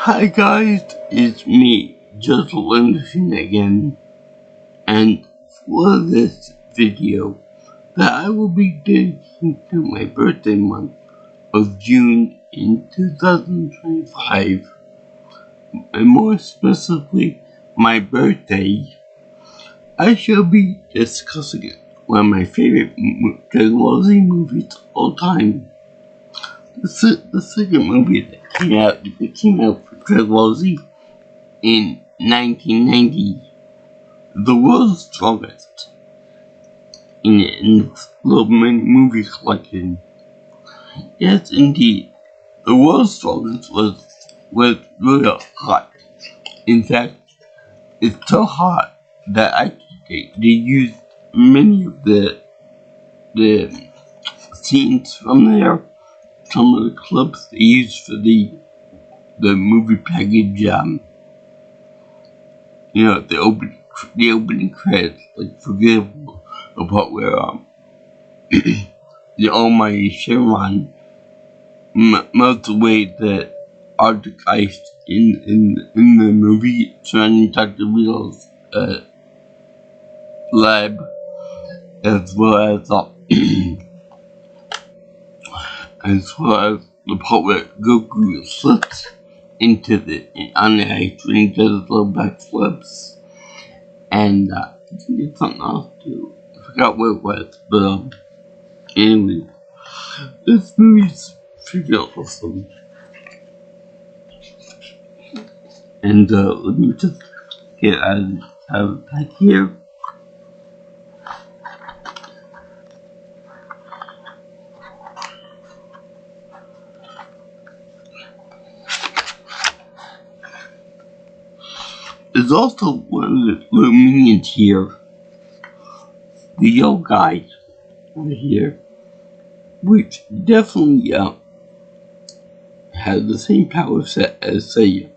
Hi guys, it's me, Joseph Anderson again, and for this video that I will be dedicating to my birthday month of June in 2025, and more specifically, my birthday, I shall be discussing one of my favorite Dragon Ball Z movies of all time. The second movie that came out for Dragon Ball Z in 1990, The World's Strongest, in the Little Movie Collection. Yes, indeed, The World's Strongest was really hot. In fact, it's so hot that they used many of the scenes from there. Some of the clips they used for the movie package. The opening credits, like for example, the part where the Almighty Shenron melts away the Arctic ice in the movie surrounding Dr. Wheel's lab, as well as the part where Goku slips on the ice when he does his little backflips. And I think it's something else too. I forgot what it was, but anyway, this movie's pretty awesome. And let me just get out of the pack here. There's also one of the little minions here, the yellow guy right here, which definitely has the same power set as, say,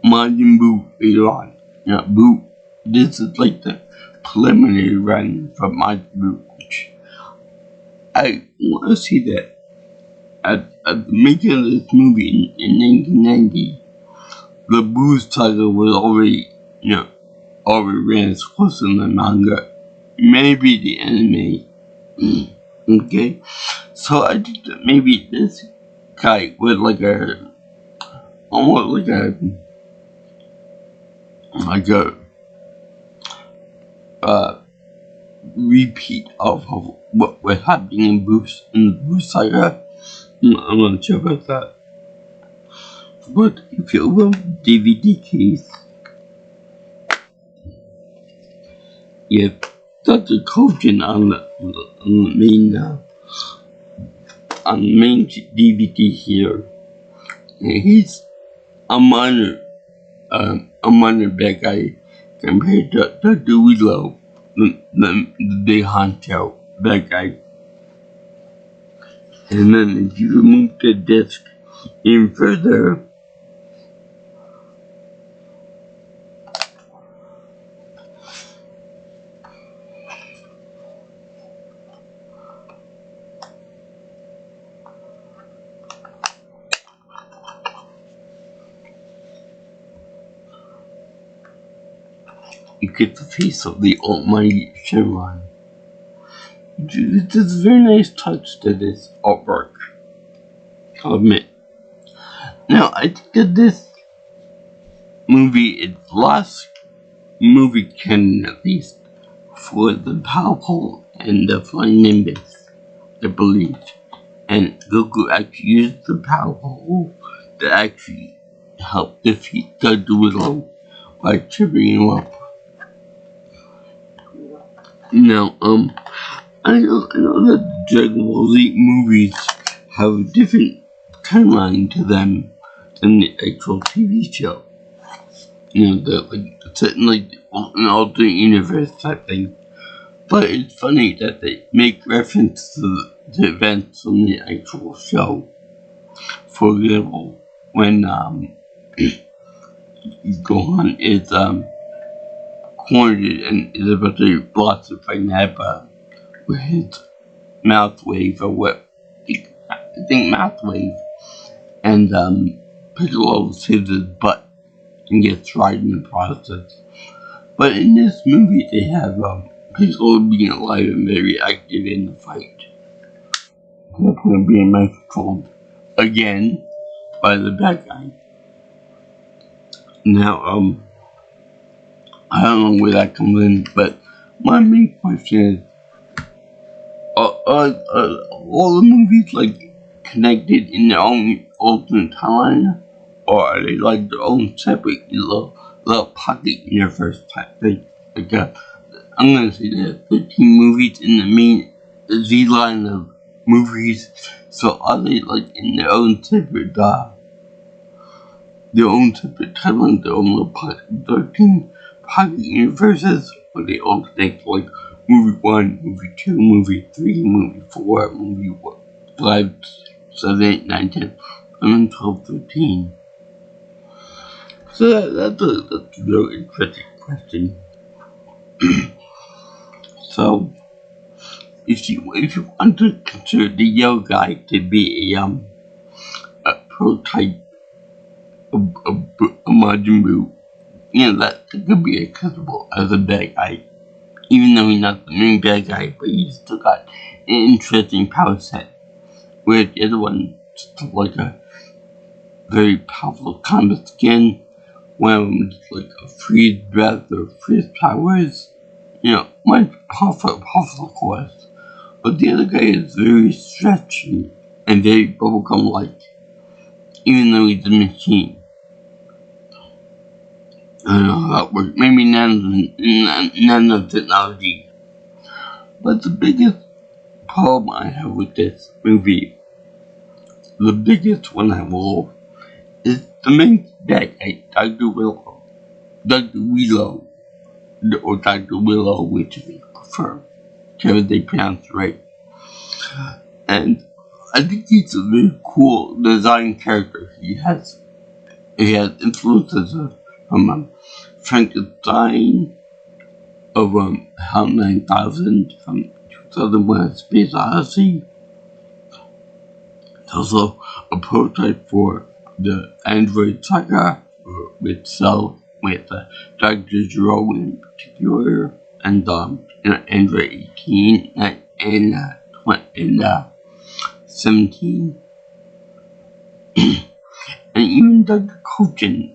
Majin Buu later on. Buu, this is like the preliminary run from Majin Buu, which I want to see that at the making of this movie in 1990, the Buu saga was already ran its course in the manga, maybe the anime. Okay, so I think that maybe this guy was almost like a repeat of what was happening in the Buu saga. I'm not sure about that, but if you open the DVD case, you have Dr. Kojin on the main DVD here. And he's a minor bad guy compared to Dr. Willow, the big honcho bad guy. And then if you remove the disc even further, you get the face of the Almighty Shenron. It's a very nice touch to this artwork, I'll admit. Now, I think that this movie is the last movie canon, at least, for the Power Pole and the Flying Nimbus, I believe. And Goku actually used the Power Pole to actually help defeat Dr. Willow by tripping him up. Now, I know that the Dragon Ball Z movies have a different timeline to them than the actual TV show. Set in an alternate universe type thing. But it's funny that they make reference to the events from the actual show. For example, when Gohan is cornered and is about to be blasted by Nappa with his mouth wave, or what I think mouth wave, and Piccolo saves his butt and gets tried in the process. But in this movie, they have Piccolo being alive and very active in the fight. Piccolo being mind controlled again by the bad guy. Now, I don't know where that comes in, but my main question is, are all the movies like connected in their own alternate timeline, or are they like their own separate little pocket universe type thing? Like, I'm gonna say there are 13 movies in the main Z line of movies, so are they like in their own separate timeline, their own little pocket, 13 pocket universes, or they all connect like movie 1, movie 2, movie 3, movie 4, movie 5, 7, 8, 9, 10, 11, 12, 13. So that's a very interesting question. So, if you want to consider the yellow guy to be a prototype of Majin Buu, that could be acceptable as a bad guy. Even though he's not the main bad guy, but he's still got an interesting power set. Where the other one just like a very powerful combat skin, one of them just like a freeze breath or freeze powers. Much powerful of course. But the other guy is very stretchy and very bubblegum-like, even though he's a machine. I don't know how that works. Maybe nanotechnology. But the biggest problem I have with this movie, the biggest one I will, is the main bad guy, Dr. Willow. Dr. Willow, or Dr. Willow, which you prefer, whichever they pronounce right. And I think he's a very cool design character. He has influences from Frankenstein, of HAL 9000 from 2001: Space Odyssey. It's also a prototype for the Android Saga with Cell, with Dr. Gero in particular, and Android 18 and 17. And even Dr. Kochin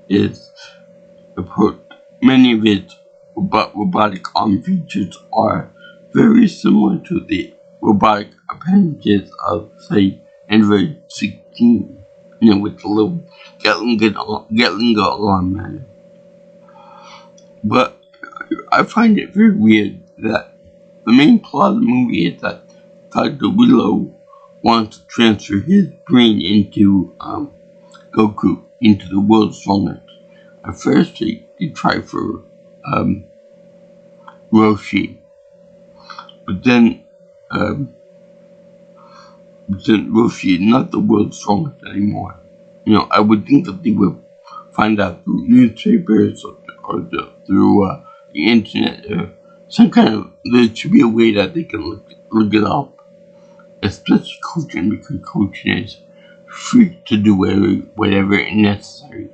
is many of its robotic arm features are very similar to the robotic appendages of, say, Android 16, with the little Gatling arm man. But I find it very weird that the main plot of the movie is that Dr. Willow wants to transfer his brain into Goku, into the world's strongest. At first, they try for Roshi, but then Roshi is not the world's strongest anymore. I would think that they would find out through newspapers or through the internet or some kind of. There should be a way that they can look it up. Especially Kochin, because Kochin is free to do whatever is necessary.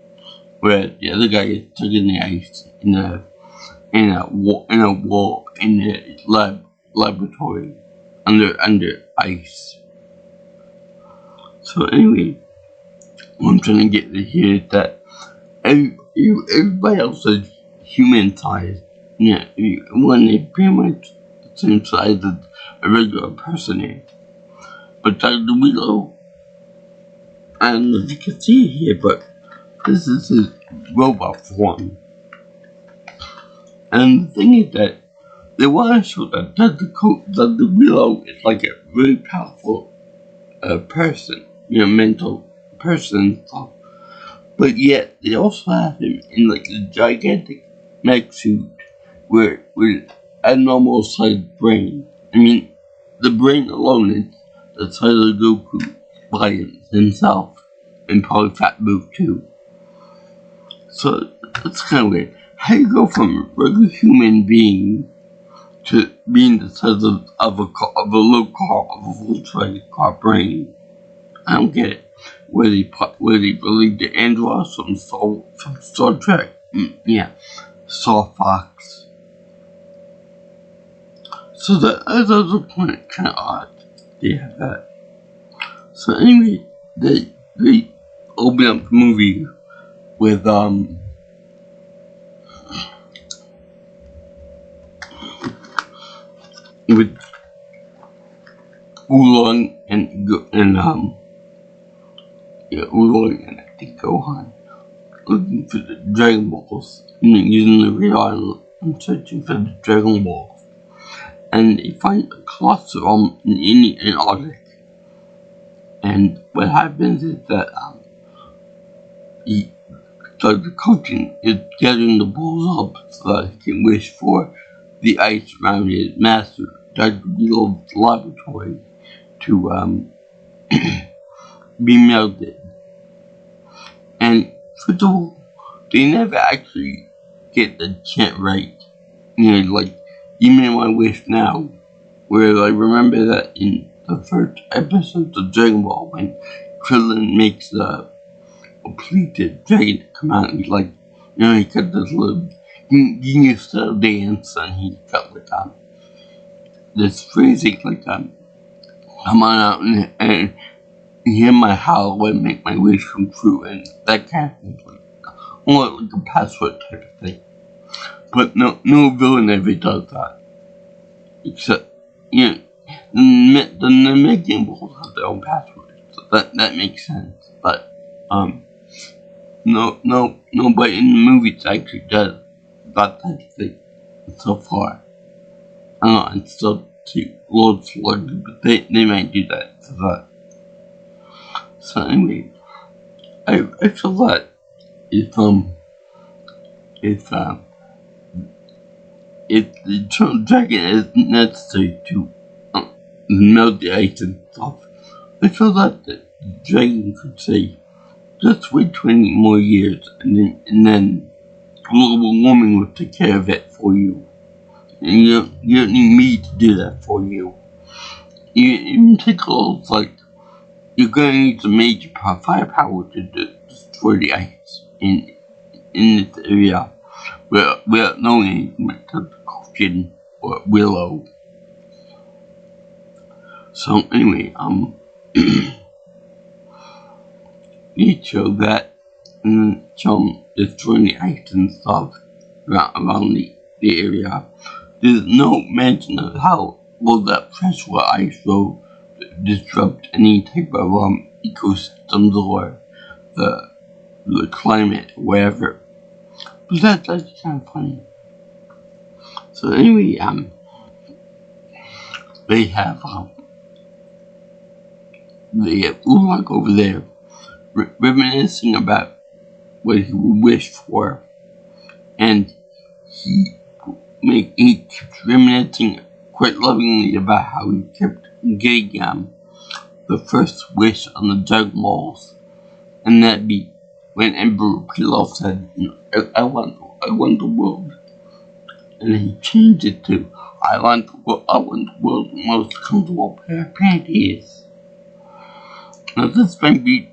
Whereas the other guy is stuck in the ice in a wall in the laboratory under ice. So anyway, what I'm trying to get to here is that everybody else is human sized. When they pretty much the same size as a regular person is. But Dr. Willow, I don't know if you can see it here, but this is his robot form. And the thing is that they want to show that Dr. Willow is like a really powerful person, mental person, but yet they also have him in like a gigantic mech suit with a normal sized brain. I mean, the brain alone is the size of Goku by himself, and probably Fat Boo too. So that's kind of weird. How do you go from a regular human being to being the size of a low car, of a Volkswagen car brain? I don't get it. where they believe the androids from Star Trek. Yeah, Star Fox. So that's the point, kind of odd. They have that. So anyway, they open up the movie with Oolong and Oolong and I think Gohan looking for the Dragon Balls and using the radar and searching for the Dragon Balls. And they find a cluster of them in Antarctic. And what happens is that the coaching is gathering the balls up so that he can wish for the ice around his master, Dr. Beetle's laboratory, to be melted. And first of all, they never actually get the chant right. Like, even my wish now, where I remember that in the first episode of Dragon Ball, when Krillin makes the completed dragon come out, and he's like, he got this little genius style dance, and he got like this phrasing like come on out and hear my howl and make my wish come true, and that kind of thing, like a password type of thing. But no villain ever does that, except the Namekian Bulls have their own password, so that makes sense. But nobody in the movies actually does that type of thing so far. I don't know, and still to Lord Slug, but they might do that for that. So anyway, I feel that if the dragon is necessary to melt the ice and stuff, I feel that the dragon could say, just wait 20 more years and then global warming will take care of it for you. And you don't need me to do that for you. In particular, it's like, you're gonna need some major firepower to destroy the ice in this area without knowing anything about the Korean or Willow. So anyway, they show that and then show them destroying the ice and stuff around the area. There's no mention of how will that pressure ice will disrupt any type of ecosystems or the climate or whatever. But that's kind of funny. So anyway, they have Oolong over there reminiscing about what he would wish for, and he keeps reminiscing quite lovingly about how he kept getting the first wish on the Dragon Balls, and that'd be when Emperor Pilaf said, I want the world, and he changed it to, I want the world's most comfortable pair of panties. Now this might be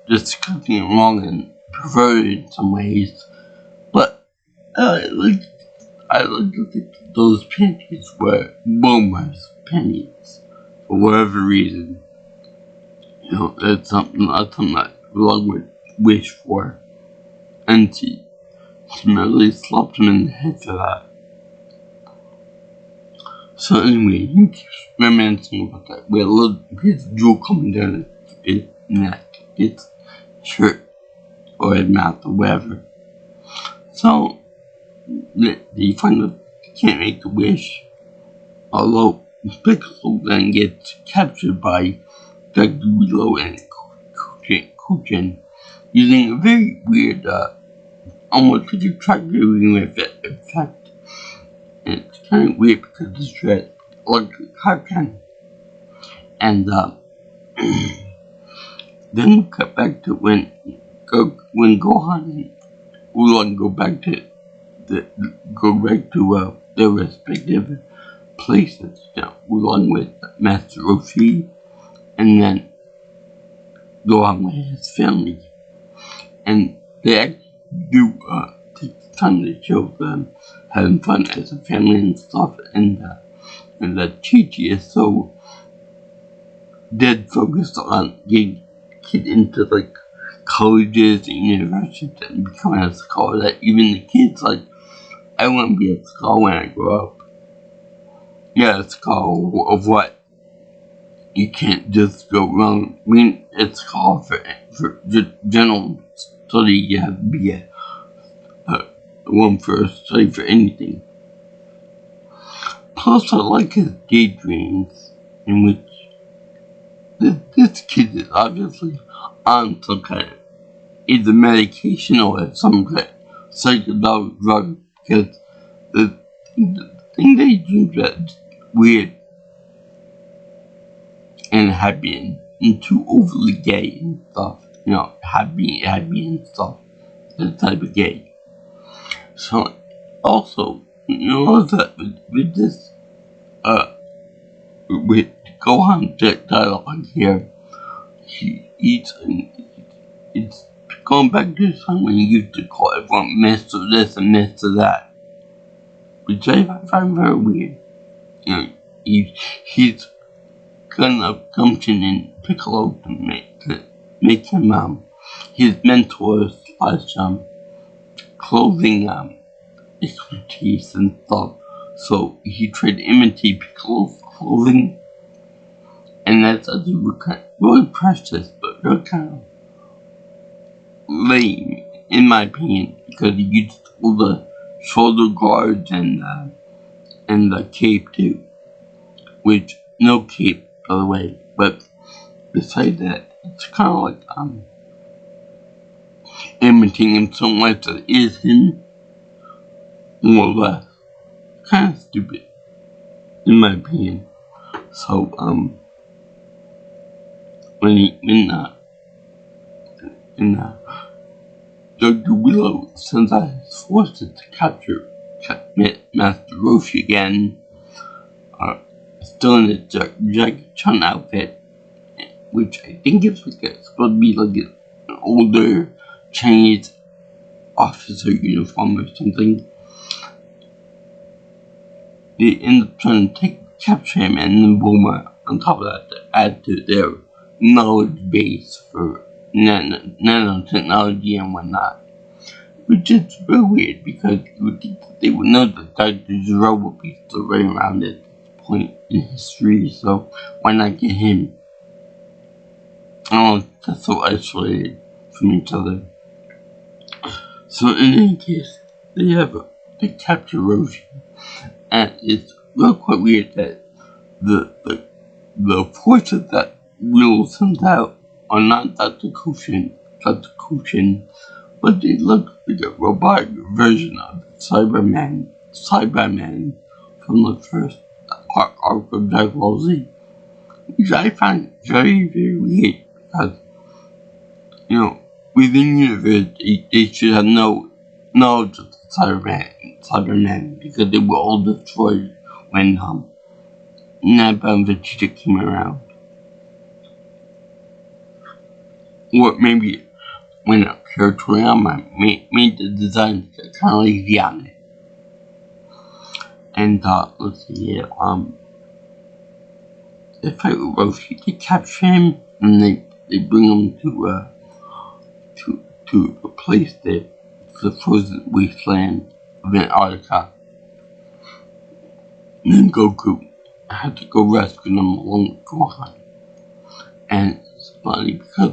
discussing it wrong and perverted in some ways, but I like to think those panties were Bulma's panties for whatever reason. That's something that Oolong would wish for, and she merely slapped him in the head for that. So anyway, he keeps reminiscing about that with a little piece of jewel coming down his neck, his shirt, or his mouth, or whatever. So they finally can't make the wish, although Piccolo then gets captured by Dr. Willow and Kuchen using a very weird, almost like a tracking effect. And it's kind of weird because it's red, like a cartoon. And then we cut back to when Gohan and Oolong go back to their respective places. Oolong with Master Roshi, and then go out with his family. And they actually do take time to show them having fun as a family and stuff. And that Chi-Chi is so dead focused on getting kids into like colleges and universities and becoming a scholar that even the kids like, I want to be a scholar when I grow up. Yeah, a scholar of what? You can't just go wrong. I mean, it's called for general study. You have to be a one for a study for anything. Plus, I like his daydreams, in which this kid is obviously on some kind of either medication or some kind of psychedelic drug, because the thing they do that's weird and happy and too overly gay and stuff. Happy and stuff. That type of gay. So, also, that with this, with Gohan dialogue here, it's going back to the time when he used to call everyone Mr. This and Mr. That, which I find very weird. He's gonna come in Piccolo to make him his mentor / clothing expertise and stuff. So he tried to imitate Piccolo's clothing, and that's actually really precious, but really kind of lame in my opinion, because he used all the shoulder guards and the cape too, which no cape by the way. But besides that, it's kind of like imitating him so much that it is him, more or less. Kind of stupid, in my opinion. So when Dr. Willow sends out his forces to capture Master Roshi again, still in his Jackie Chan outfit, which I think is supposed to be like an older Chinese officer uniform or something. They end up trying to capture him, and then Bulma, on top of that, to add to their knowledge base for nanotechnology and whatnot. Which is very weird, because you would think that they would know that Dr. Zero would be still right around at this point in history, so why not get him? That's so isolated from each other. So in any case, they capture Roshi. And it's real quite weird that the forces that Will sends out are not Dr. Kushin, but they look like a robotic version of Cyberman from the first arc of Dragon Ball Z, which I find very, very weird, because within universe they should have no knowledge of Cybermen, because they were all destroyed when Nappa and Vegeta came around. Or maybe when Akira Toriyama made the design kind of lazy on it. And let's see here, they fight with Roshi, they capture him, and they bring him to a place that the frozen wasteland of Antarctica. And then Goku had to go rescue them along with Gohan. And it's funny because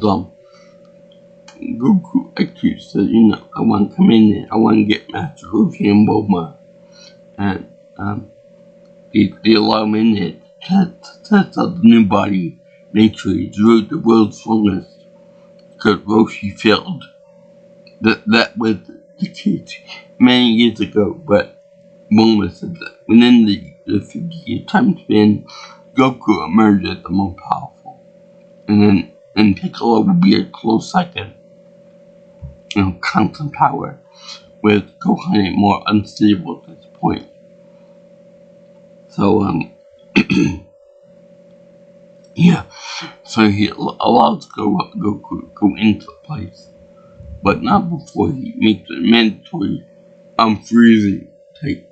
Goku actually said, I want to come in there, I want to get Master Roshi and Bulma. And they allow him in there to test out the new body, make sure he's really the world's strongest, because Roshi failed. That was the case many years ago, but Bulma said that within the 50-year time span, Goku emerged as the most powerful, and Piccolo would be a close second. Constant power, with Gohan more unstable at this point. So Yeah, so he allows Goku go into the place, but not before he makes a mandatory freezing type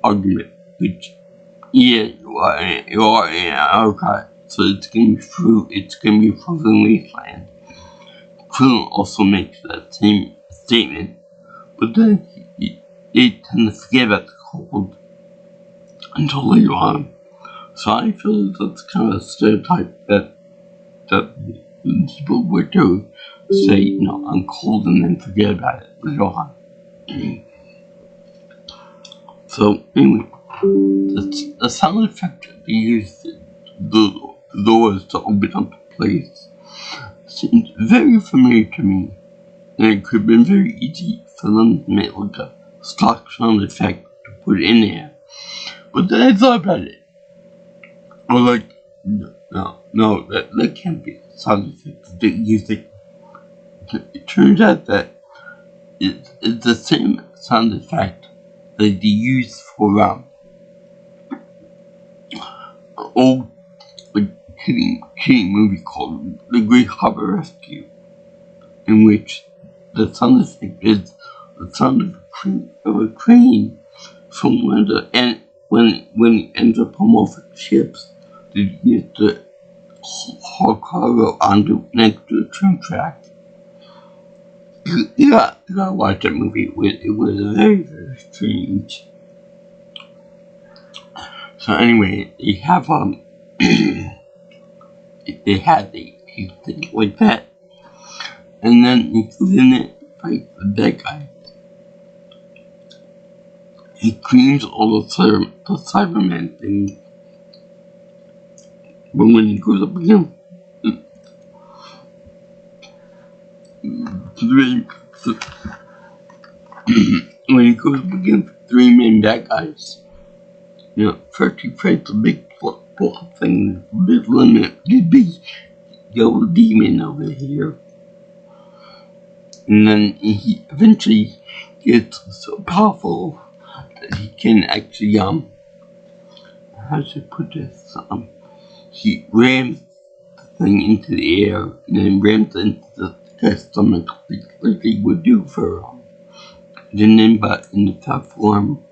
argument, which, yeah, you are in okay, so it's gonna be frozen wasteland. Krillin also makes that same statement, but then they tend to forget about the cold until later on. So I feel that's kind of a stereotype that people would do. Say, I'm cold and then forget about it later on. So anyway, the sound effect they used the doors to open up the place seems very familiar to me, and it could have been very easy for them to make like a stock sound effect to put in there. But then I thought about it. I was like, no, that can't be a sound effect. They use it. It turns out that it's the same sound effect that they use for old like kidding movie called The Great Harbor Rescue, in which the sound effect is the sound of a crane from when it ends up on one of the ships. They use the haul cargo onto next to the train track. You gotta watch that movie. It was very, very strange. So anyway, they have they had these things like that, and then he goes in there and fights the bad guy. He cleans all the Cyberman things, but when he goes up against three, when he goes up against three main bad guys, first he fights a big plot thing, big limit, big yellow demon over here. And then he eventually gets so powerful that he can actually, how should I put this? He rams the thing into the air and then rams it into the guy's stomach like he would do for the Nimba in the top form.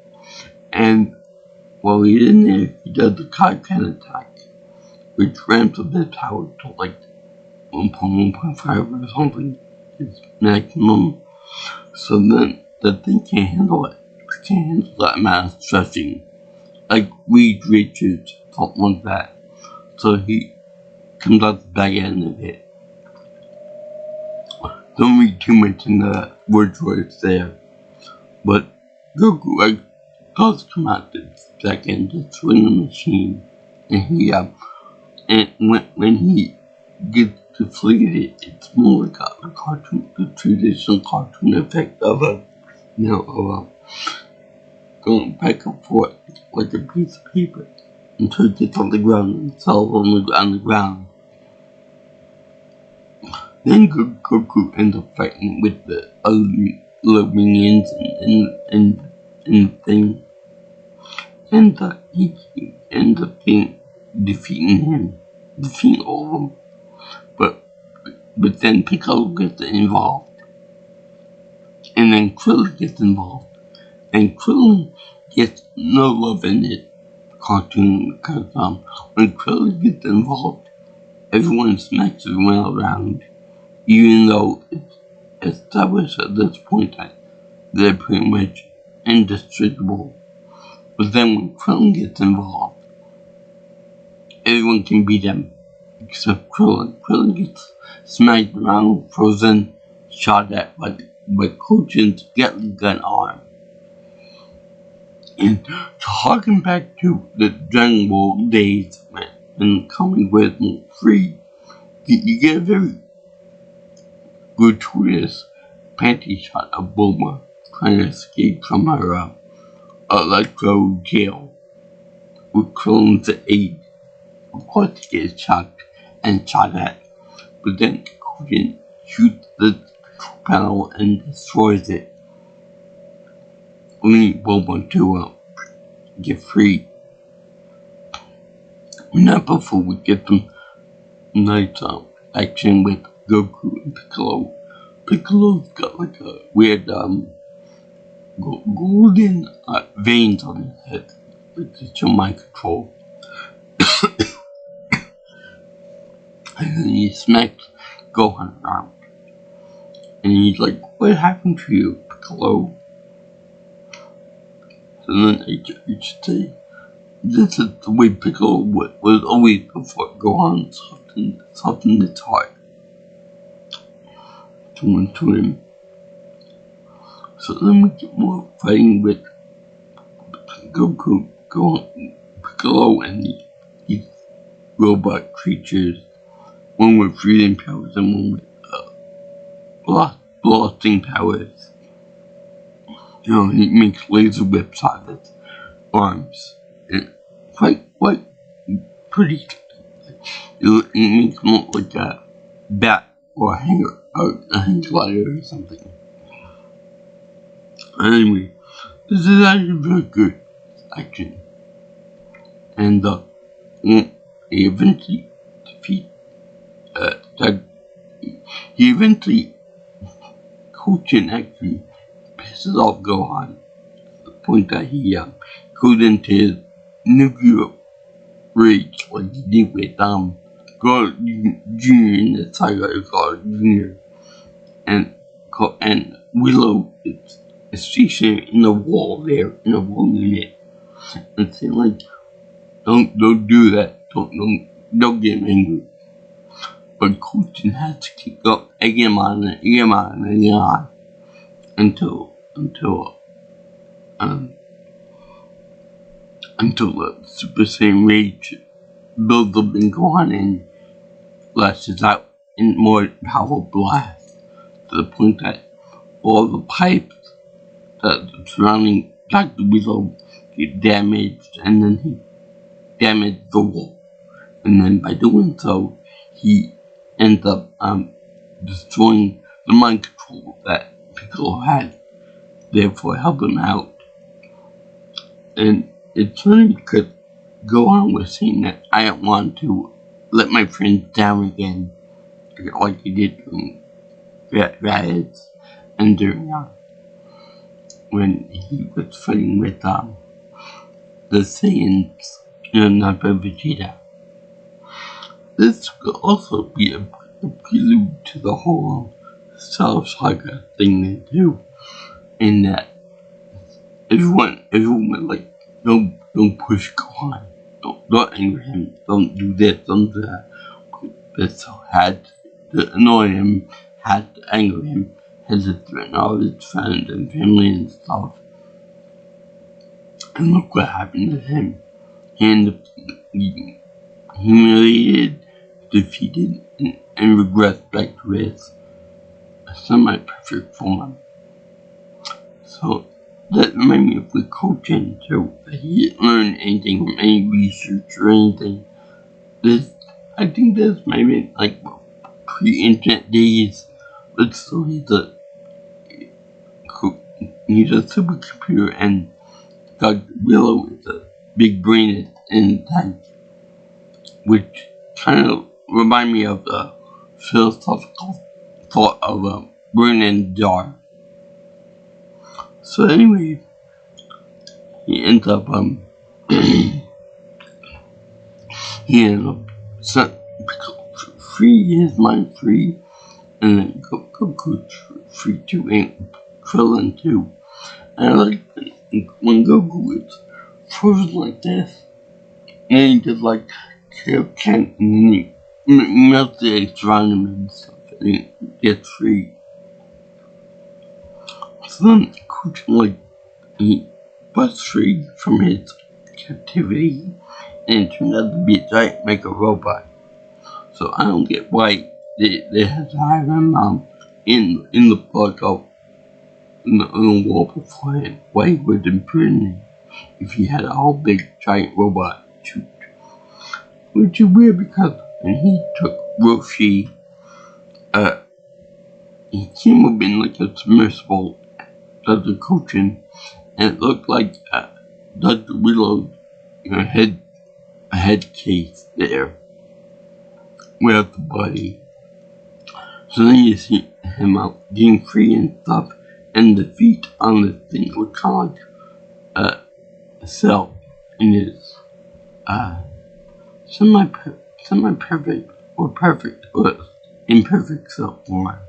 And while he's in there, he does the Kaioken attack, which ramps up his power to like 1.5 or something, his maximum. So then the thing can't handle it. It can't handle that amount of stretching. Like Reed Richards, something like that. So he comes out the back end of it. Don't read too much in the word choice there. But Goku does come out the back end to swing the machine. And he and when he gets deflated, it's more like a cartoon, the traditional cartoon effect of going back and forth like a piece of paper until it gets on the ground and falls on the ground. Then Goku ends up fighting with the other minions and thing. And he ends up defeating all of them. But then Piccolo gets involved. And then Krillin gets involved. And Krillin gets no love in it cartoon because when Krillin gets involved, everyone smacks everyone around, even though it's established at this point that they're pretty much indestructible. But then when Krillin gets involved, everyone can beat him except Krillin. Krillin gets smacked around, frozen, shot at by Kojin's Gatling gun arm. And to harken back to the Dragon Ball days when coming with free, you get a very gratuitous panty shot of Bulma trying to escape from her electro jail with Krillin's aid. Of course, he gets shocked and shot at, but then Kojin shoots the panel and destroys it, leaving Bulma to get free. Not before we get some nice action with Goku and Piccolo. Piccolo's got like a weird golden veins on his head, which is your mind control. And then he smacks Gohan around. And he's like, "What happened to you, Piccolo?" And then I should say, this is the way Piccolo was always before Gohan softened his heart to him. So then we get more fighting with Goku, Piccolo, and these robot creatures. One with freezing powers and one with blasting powers. You know, he makes laser whips out of his arms. And quite pretty. It makes him look like a bat or a hang glider or something. Anyway, this is actually very good action. And he eventually defeats he eventually Goten actually pisses off Gohan to the point that he goes into his nuclear rage like he did with God Jr. in the saga of God Jr. And Willow is stationed in the wall there, in the wall unit, and saying like, don't do that, don't get angry. But Goten has to keep going, egg him on until the Super Saiyan rage builds up in Gohan and lashes out in more powerful blast to the point that all the pipes that surrounding Dr. Willow get damaged, and then he damaged the wall. And then by doing so, he ends up destroying the mind control that Piccolo had, therefore helping out. And it's funny because Gohan was saying that I don't want to let my friends down again, like he did during Raditz and during when he was fighting with the Saiyans in Vegeta. This could also be a prelude to the whole Cell Saga thing they do, in that everyone like, don't push Gohan, don't anger him, don't do this, don't do that. But had to annoy him, had to anger him, had to threaten all his friends and family and stuff. And look what happened to him. He ended up being humiliated, defeated, and regressed back to his semi-perfect form. So that reminded me of the Goten too. He didn't learn anything from any research or anything. I think this maybe like pre-internet days, but still he's a supercomputer, and Dr. Willow is a big brain in the tank, which kind of remind me of the philosophical thought of a brain in a jar. So anyway, he ends up free his mind free, and then Goku's free too, and Krillin too. And I like when Goku is frozen like this, and he just like can't, and then he melts the eggs around him and stuff, and he gets free. So then Goku like he busts free from his captivity, and it turned out to be a giant mega robot. So I don't get why they had to have him in the book of in the wall beforehand. Why he was in prison if he had a whole big giant robot shoot. Which is weird because when he took Roshi, he came up in like a submersible Dr. Goten, and it looked like Dr. Willow head a head case there without the body. So then you see him out getting free and stuff, and the feet on the thing were kind of like a cell in his semi-perfect or perfect or imperfect self form.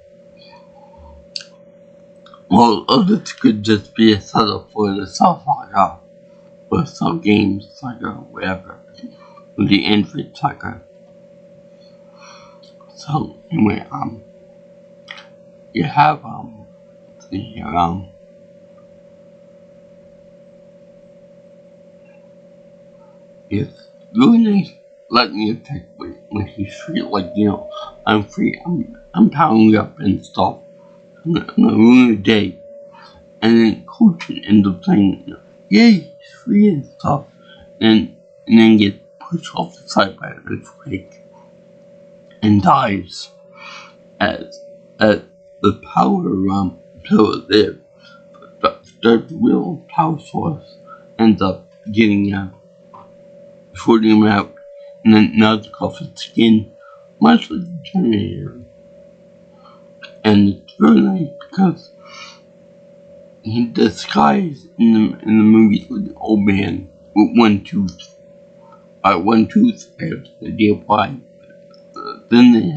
Well, this could just be a setup for the Cell Saga, or Cell Games Saga, whatever, the Android Saga. So anyway, you have let's see here, it's really nice lightning attack when he's free, like, I'm free, I'm powering up and stuff on a lunar day, and then Coaching ends up saying, yay, he's free and stuff, and then gets pushed off the side by an earthquake and dies as the power pillar there, the real power source ends up getting shorting him out, and then knocks off his skin, much like the Terminator. And it's very nice because he disguised in the movies with an old man with one tooth. One tooth, I have no idea why. Then they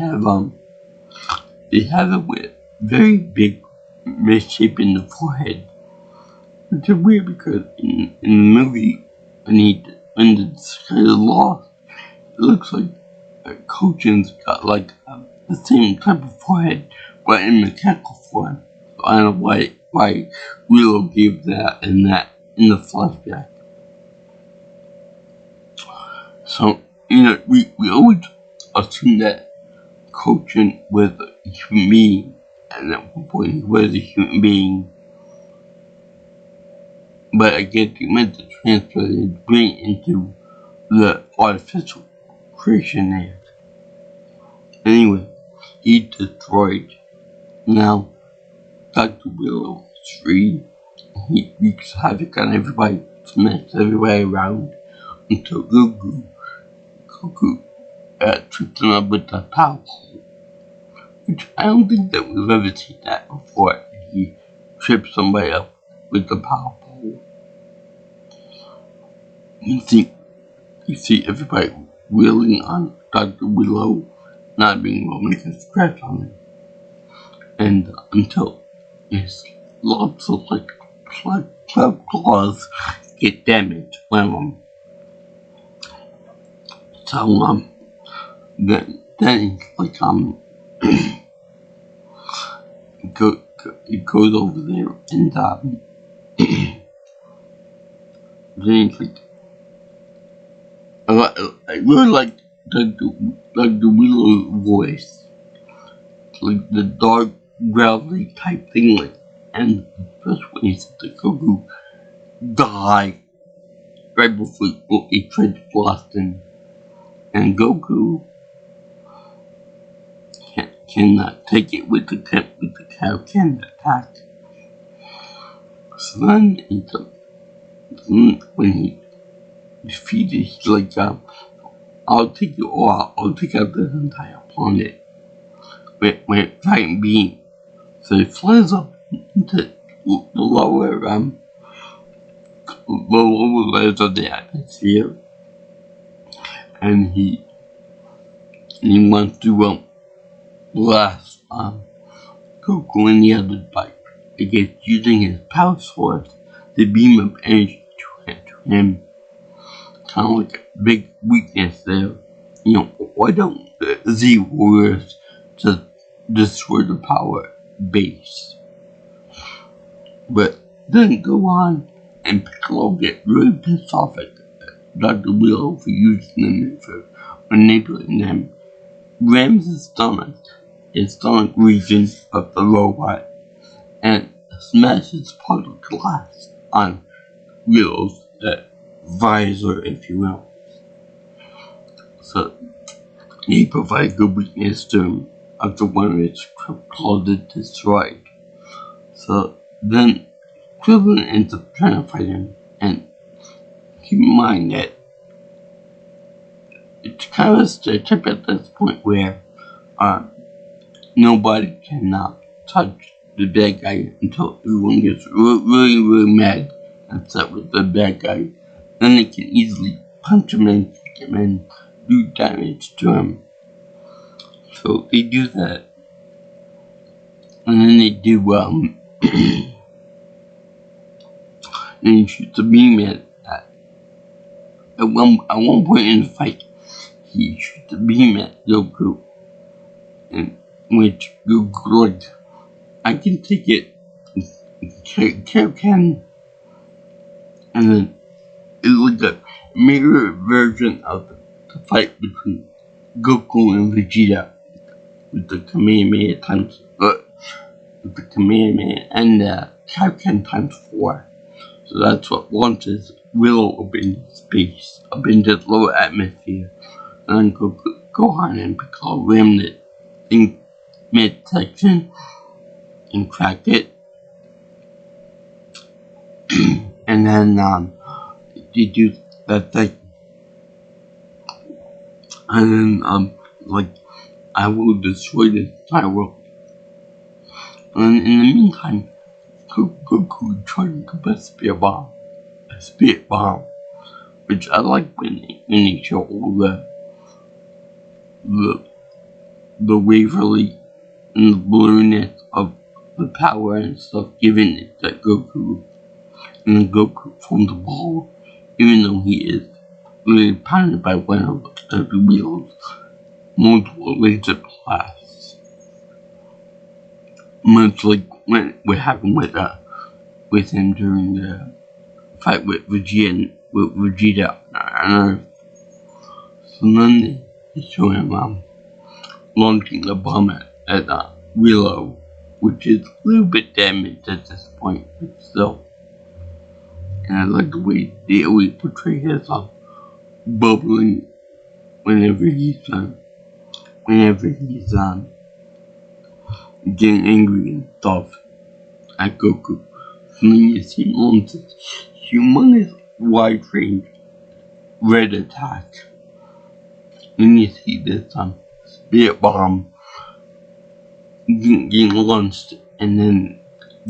have it with very big misshape in the forehead. Which is weird because in the movie when the disguise is lost, it looks like Coachin's got like the same type of forehead, but in mechanical form. So I don't know why Willow gave that in the flashback. So we always assume that Cochin was a human being, and at one point he was a human being. But I guess he meant to transfer his brain into the artificial creation there. Anyway, he destroyed. Now, Dr. Willow is free. He wreaks havoc on everybody, smacks everybody around, until Goku trips him up with the power pole. Which I don't think that we've ever seen that before. He trips somebody up with the power pole. You see everybody wheeling on Dr. Willow, not being able to make a scratch on him. And until his lots of like club claws get damaged when them. So then it's like it goes over there and then it's like I really like the Willow voice. It's like the dark, growly type thing, like, and especially when he said to Goku, die, right before he tried to blast him. And Goku cannot take it with the Kaioken attack. So then when he defeated, he's like, I'll take you all out. I'll take out this entire planet with giant beam. So he flies up into the lower layers of the atmosphere, and he wants to blast Goku and the others by using his power source, the beam of energy to him. Kind of like a big weakness there. Why don't the Z Warriors just destroy the power base? But then go on and Piccolo get really pissed off at Dr. Willow for using them, for manipulating them, rams his stomach region of the robot, and smashes part of glass on Willow's visor, if you will. So he provides good weakness to him after one of his claws is destroyed. So then Krillin ends up trying to fight him, and keep in mind that it's kind of a stitch up at this point where nobody can touch the bad guy until everyone gets really mad and upset with the bad guy. Then they can easily punch him and kick him and do damage to him. So they do that. And then they do, and he shoots a beam at one point in the fight. He shoots a beam at Goku, and which Goku like, I can take it. Can, and then it's like a mirror version of the fight between Goku and Vegeta with the Kamehameha times, with the Kamehameha and the Kaioken times 4. So that's what launches Willow up into space, up into the lower atmosphere, and then Gohan and Piccolo rammed it in mid-section and cracked it. And then they do that thing. And then like, I will destroy the entire world. And in the meantime, Goku tried to put a spirit bomb, which I like when they show all the waverly and the blueness of the power and stuff given it to Goku. And then Goku formed the ball, even though he is really pounded by one of the wheels, multiple laser blasts. Much like what happened with him during the fight with Vegeta on Earth. So then they show him launching the bomb at Willow, which is a little bit damaged at this point, but still. And I like the way they always portray his bubbling whenever he's getting angry and stuff at Goku. So then you see him on this humongous wide range red attack. Then you see this spirit bomb getting launched and then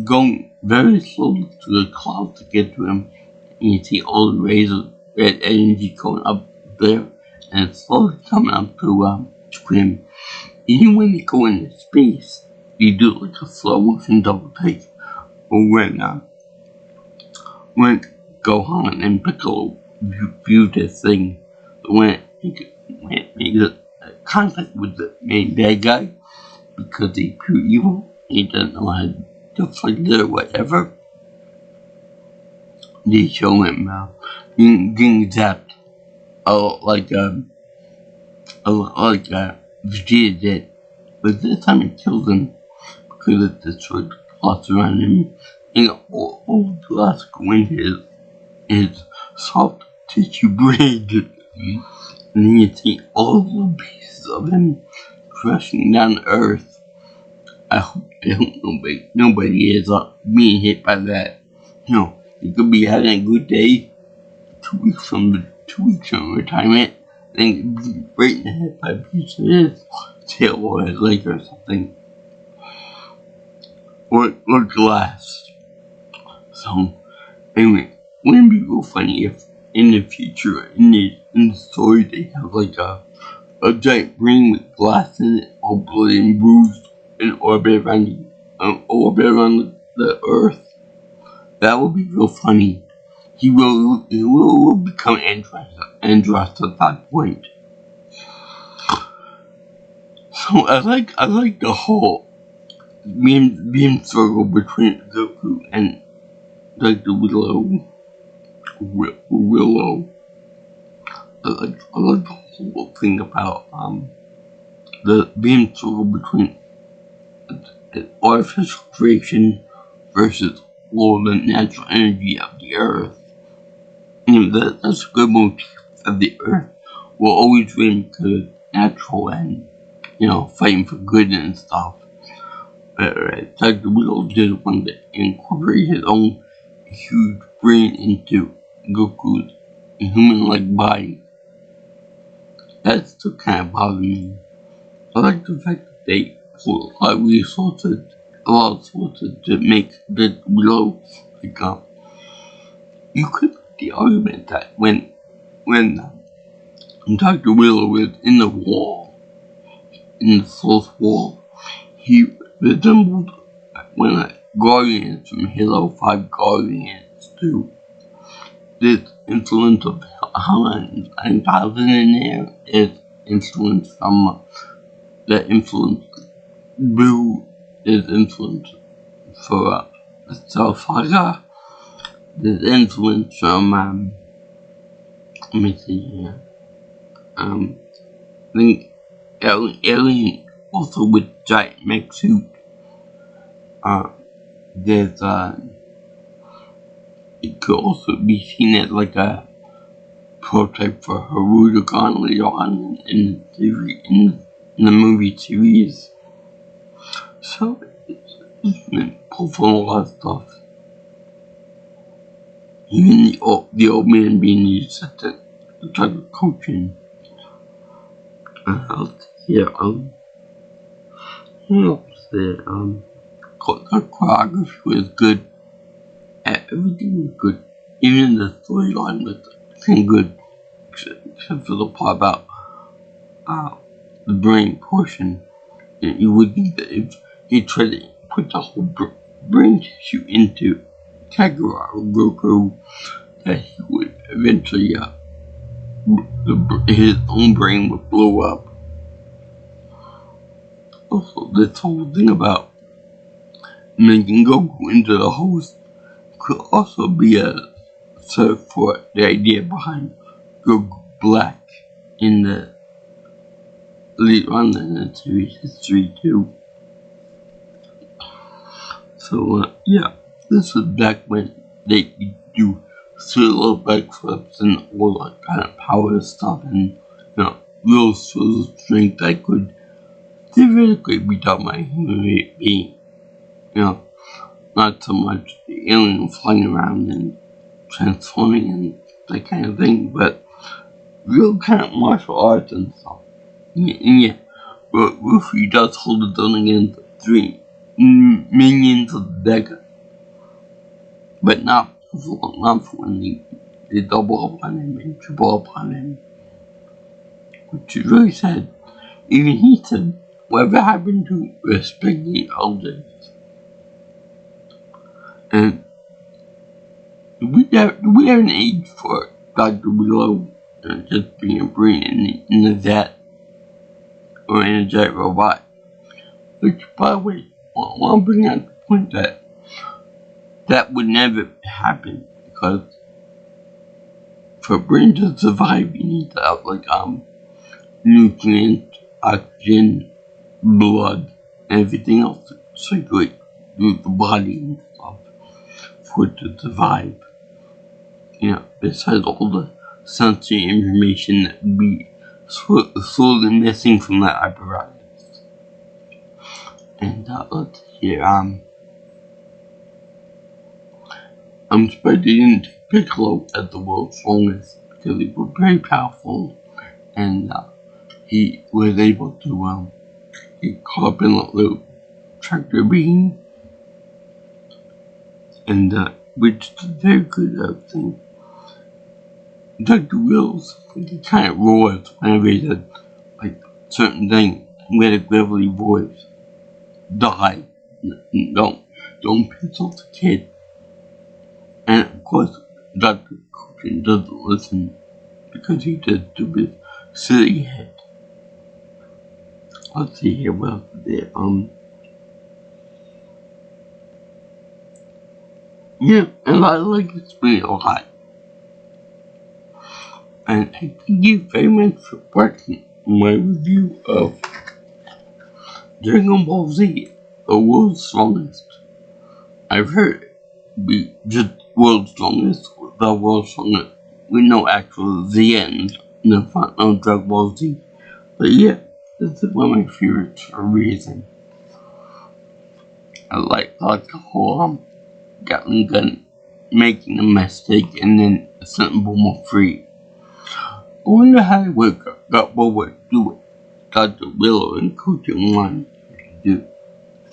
going very slowly through the clouds to get to him. And you see all the rays of red energy going up there, and it's slowly coming up to him. Even when they go into space, they do like a slow motion double take. Or when Gohan and Piccolo view this thing, when it makes contact with the main bad guy, because they're pure evil, he doesn't know how to fight it or whatever, they show him getting zapped like Vegeta did. But this time it kills him because it destroyed the cloth around him, and all the glass go into his soft tissue brain. And then you see all the pieces of him crashing down to Earth. I hope nobody is being hit by that. You know, you could be having a good day 2 weeks from retirement, then be right in the head by a piece of his tail or his leg or something. Or glass. So, anyway, wouldn't it be real funny if in the future, in the story, they have like a giant brain with glass in it, all bloody and bruised, in orbit around the Earth? That would be real funny. He will become Andros at that point. So I like the whole meme struggle between Goku and like the Willow. I like the whole thing about the beam struggle between artificial creation versus all the natural energy of the Earth. You know, that's a good motif of the Earth. Will always win because it's natural and, you know, fighting for good and stuff. But Dr. Willow did want to incorporate his own huge brain into Goku's human-like body. That still kind of bothers me. I like the fact that they put a lot of resources, to make the Willow, like, you could make the argument that when Dr. Willow was in the wall, in the fourth wall, he resembled when Guardians from Halo 5 Guardians do. This influence of Helen and Thousand in there is influence from the influence. Blue is influence for Starfire. There's influence from let me see here. I think Alien also with giant mech suit. There's it could also be seen as like a prototype for Haruka later on in the series, in the movie series. So it's been pulled from a lot of stuff. Even the old man being used as the type of coaching. Yeah, what else there? The choreography was good. Everything was good. Even the storyline was good, except for the part about the brain portion. You would think that if he tried to put the whole brain tissue into Kagura or Goku, that he would eventually, his own brain would blow up. Also, this whole thing about making Goku into the host could also be a serve for the idea behind Goku Black in the later on in the series history too. So yeah, this was back when they could do solo backflips and all that kind of power stuff, and real sort of strength that could theoretically be done by a human being. Not so much the alien flying around and transforming and that kind of thing, but real kind of martial arts and stuff. And yeah, but Rufy does hold it down against 3 minions of the Deca. But not for when they double up on him and triple up on him. Which is really sad. Even he said, whatever happened to respecting elders? And we have an age for Dr. Willow just being a brain in a vat or in a giant robot. Which, by the way, I want to bring out the point that would never happen, because for a brain to survive, you need to have nutrients, oxygen, blood, and everything else to circulate through the body and stuff for it to survive. Besides all the sensory information that would be slowly missing from that apparatus. And let's see, I'm surprised they didn't take Piccolo as the world's strongest, because he was very powerful, and he was able to get caught up in a little tractor beam, and which is a very good thing. Dr. Wills, he kind of roars whenever he said certain things, where the gravelly voice. Die. Don't piss off the kid. And of course, Dr. Coaching doesn't listen because he does to his silly head. Let's see here, what else is there? Yeah, and I like this video a lot. And I thank you very much for watching my review of Dragon Ball Z, the world's strongest. I've heard it be just world's strongest, the world's strongest, with no actual Z in the front of Dragon Ball Z. But yeah, this is one of my favorites for a reason. I like the whole Gatling gun making a mistake and then setting Bulma free. I wonder how it would go. got what would do it. Got the will and coaching one to do.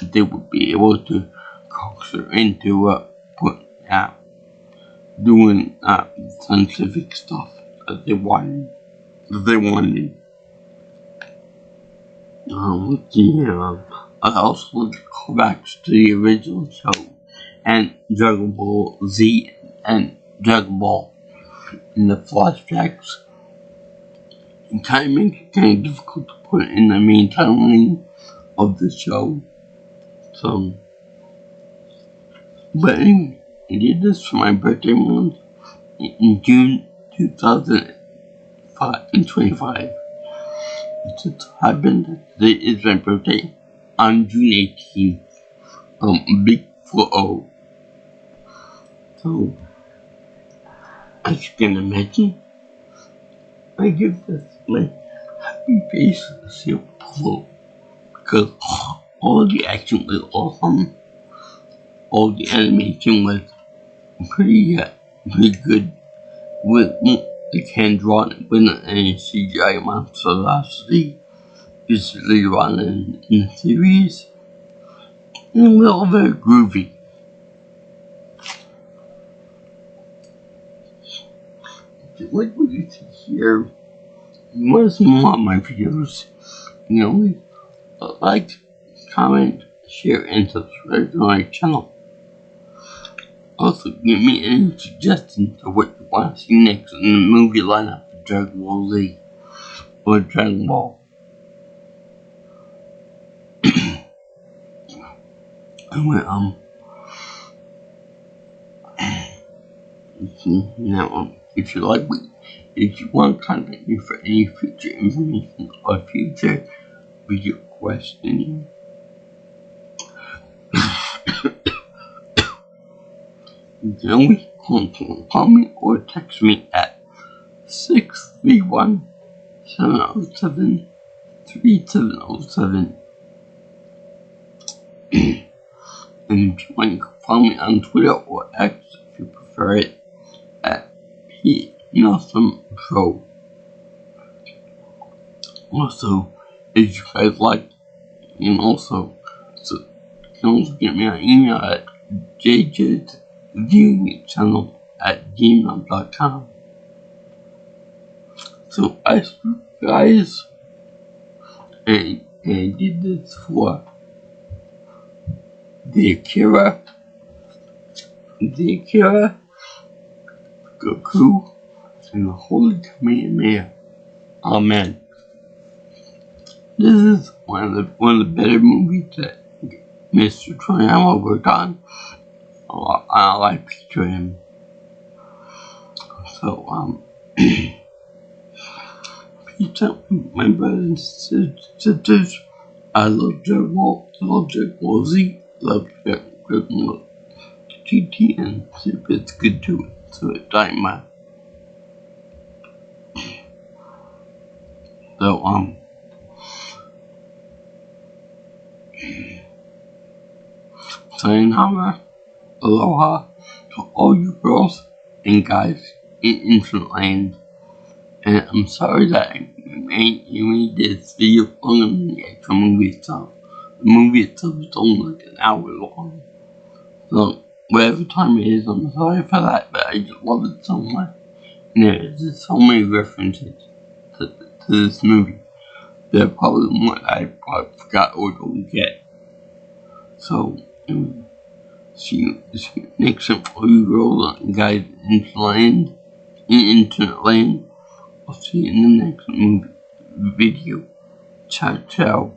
They would be able to coax her into doing scientific stuff that they wanted. I also go back to the original show and Dragon Ball Z and Dragon Ball in the flashbacks. It kind of makes it kind of difficult to put in the main timeline of the show. So, but anyway, I did this for my birthday month in June 2025. It just happened that today is my birthday on June 18th. Big 4-0. So, as you can imagine, I give this my happy face seal because all the action was awesome. All the animation was pretty good with the hand drawn with any CGI monstrosity usually run in the series. And they're all very groovy. If you like what you see here, you want to see more of my videos, like, comment, share, and subscribe to my channel. Also, give me any suggestions of what you want to see next in the movie lineup for Dragon Ball Z or Dragon Ball. Anyway, if you want to contact me for any future information or future video questioning, you can always call me or text me at 631-707-3707. And if you want, you can follow me on Twitter or X if you prefer it at PNelsonPro. Also, if you guys like, you can also get me an email at jjsviewingchannel@gmail.com. So I hope you guys and did this for the Akira, Goku, and the Holy Kamehameha. Amen. This is one of the better movies that Mr. Toriyama worked on. I like picture him. So peace out, my brothers and sisters. I love Dragon Ball, love Dragon Ball Z, love Dragon Ball GT, and Super is good too. So it's Daima. So sayonara, aloha to all you girls and guys in Infinite Land. And I'm sorry that I made this video longer than the actual movie itself. The movie itself is only like an hour long. So, whatever time it is, I'm sorry for that, but I just love it so much. And there's just so many references to this movie. There are probably more that I probably forgot or don't get. So, see you next time for you girls and guys in Internet Land. I'll see you in the next video. Ciao, ciao.